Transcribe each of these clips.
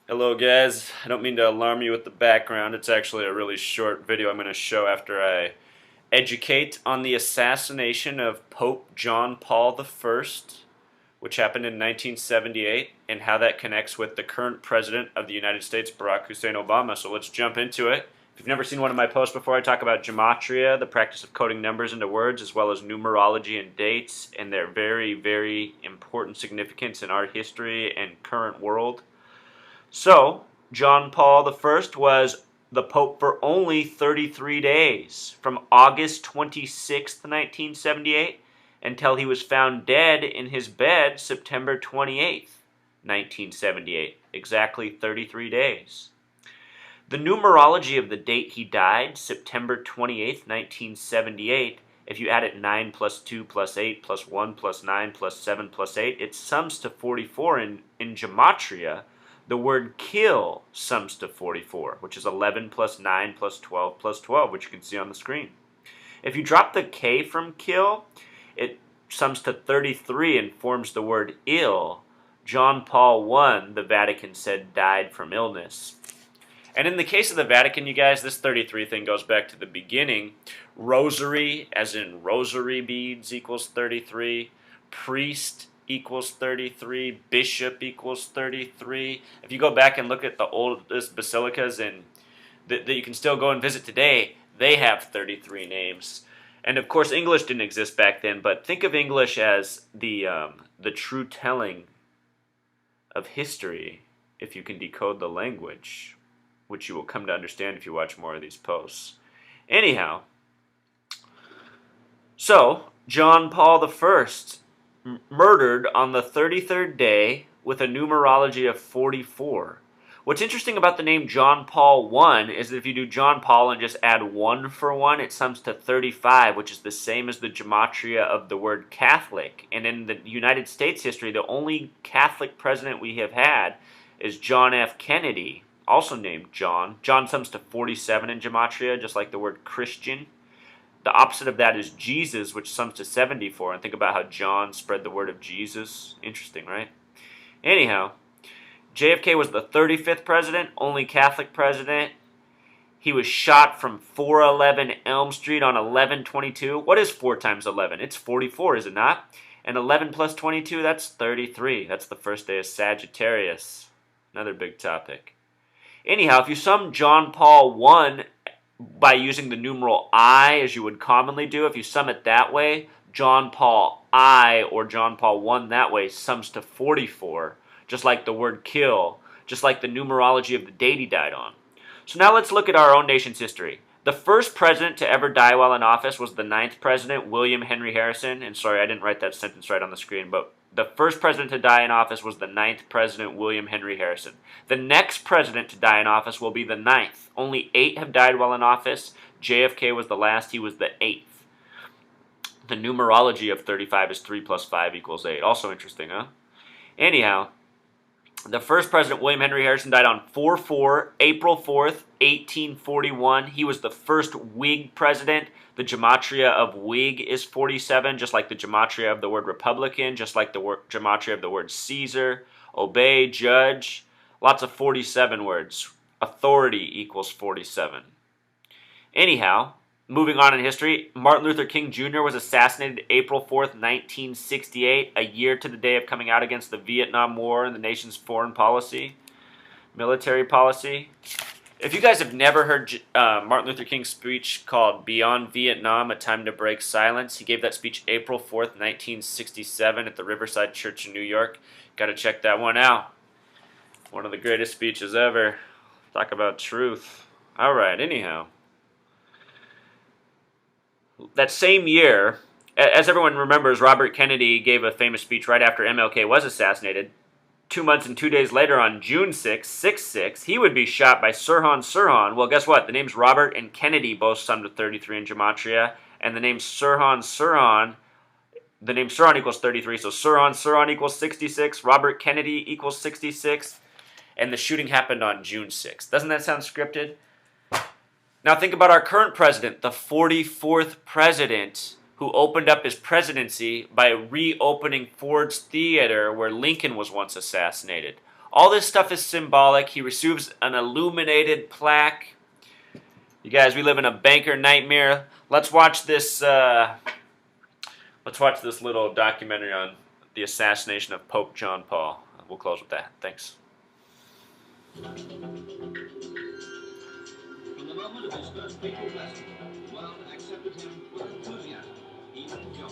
Hello guys, I don't mean to alarm you with the background. It's actually a really short video I'm going to show after I educate on the assassination of Pope John Paul I, which happened in 1978, and how that connects with the current President of the United States, Barack Hussein Obama. So let's jump into it. If you've never seen one of my posts before, I talk about gematria, the practice of coding numbers into words, as well as numerology and dates, and their very, very important significance in our history and current world. So, John Paul I was the Pope for only 33 days, from August 26, 1978, until he was found dead in his bed September 28, 1978. Exactly 33 days. The numerology of the date he died, September 28, 1978, if you add it 9 plus 2 plus 8 plus 1 plus 9 plus 7 plus 8, it sums to 44 in gematria. The word kill sums to 44, which is 11 plus 9 plus 12 plus 12, which you can see on the screen. If you drop the K from kill, it sums to 33 and forms the word ill. John Paul I, the Vatican said, died from illness. And in the case of the Vatican, you guys, this 33 thing goes back to the beginning. Rosary, as in rosary beads, equals 33. Priest equals 33, bishop equals 33. If you go back and look at the oldest basilicas and that you can still go and visit today, they have 33 names. And of course, English didn't exist back then, but think of English as the true telling of history if you can decode the language, which you will come to understand if you watch more of these posts. Anyhow, so John Paul I murdered on the 33rd day with a numerology of 44. What's interesting about the name John Paul I is that if you do John Paul and just add 1 for 1, it sums to 35, which is the same as the gematria of the word Catholic. And in the United States history, the only Catholic president we have had is John F. Kennedy, also named John. John sums to 47 in gematria, just like the word Christian. The opposite of that is Jesus, which sums to 74. And think about how John spread the word of Jesus. Interesting, right? Anyhow, JFK was the 35th president, only Catholic president. He was shot from 411 Elm Street on 11/22. What is 4 times 11? It's 44, is it not? And 11 plus 22, that's 33. That's the first day of Sagittarius. Another big topic. Anyhow, if you sum John Paul I by using the numeral I, as you would commonly do, if you sum it that way, John Paul I or John Paul I that way sums to 44, just like the word kill, just like the numerology of the date he died on. So now let's look at our own nation's history. The first president to ever die while in office was the 9th president, William Henry Harrison. And sorry, I didn't write that sentence right on the screen, but the first president to die in office was the 9th president, William Henry Harrison. The next president to die in office will be the 9th. Only 8 have died while in office. JFK was the last. He was the 8th. The numerology of 35 is 3 plus 5 equals 8. Also interesting, huh? Anyhow, the first president, William Henry Harrison, died on April 4th, 1841. He was the first Whig president. The gematria of Whig is 47, just like the gematria of the word Republican, just like the gematria of the word Caesar, obey, judge. Lots of 47 words. Authority equals 47. Anyhow, moving on in history, Martin Luther King Jr. was assassinated April 4th, 1968, a year to the day of coming out against the Vietnam War and the nation's foreign policy, military policy. If you guys have never heard Martin Luther King's speech called Beyond Vietnam, A Time to Break Silence, he gave that speech April 4th, 1967 at the Riverside Church in New York. Got to check that one out. One of the greatest speeches ever. Talk about truth. All right, anyhow. That same year, as everyone remembers, Robert Kennedy gave a famous speech right after MLK was assassinated. 2 months and 2 days later, on June 6, 6/6, he would be shot by Sirhan Sirhan. Well, guess what? The names Robert and Kennedy both sum to 33 in gematria, and the name Sirhan Sirhan, the name Sirhan equals 33, so Sirhan Sirhan equals 66, Robert Kennedy equals 66, and the shooting happened on June 6. Doesn't that sound scripted? Now think about our current president, the 44th president, who opened up his presidency by reopening Ford's Theater where Lincoln was once assassinated. All this stuff is symbolic. He receives an illuminated plaque. You guys, we live in a banker nightmare. Let's watch this. Let's watch this little documentary on the assassination of Pope John Paul. We'll close with that. Thanks. From the moment of his first papal blessing, the world accepted him with enthusiasm, even joy.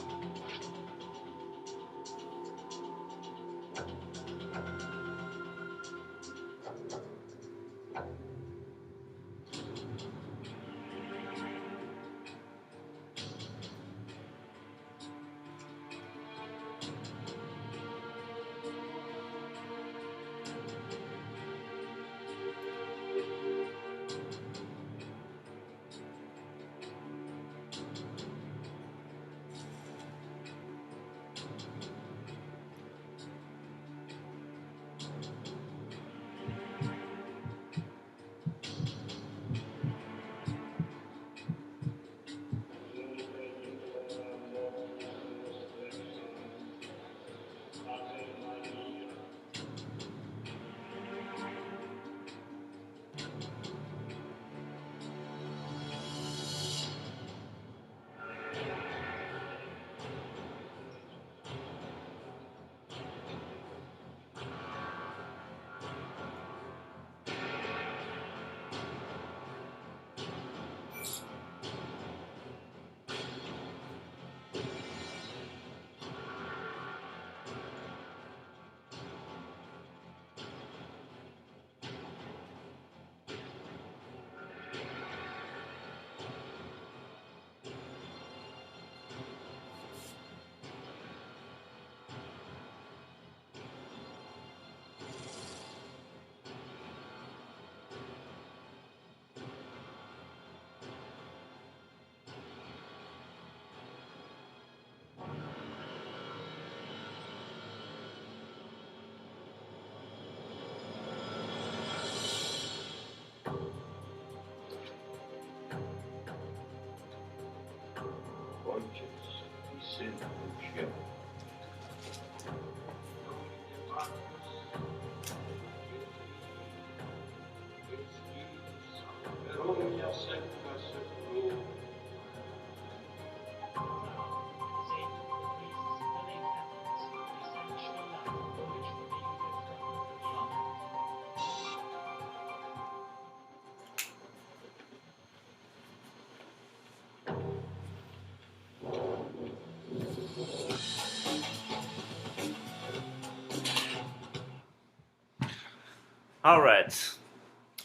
All right.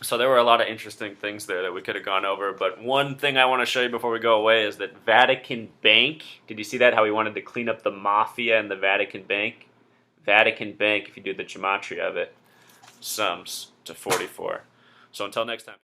So there were a lot of interesting things there that we could have gone over, but one thing I want to show you before we go away is that Vatican Bank, did you see that, how he wanted to clean up the mafia in the Vatican Bank? Vatican Bank, if you do the gematria of it, sums to 44. So until next time.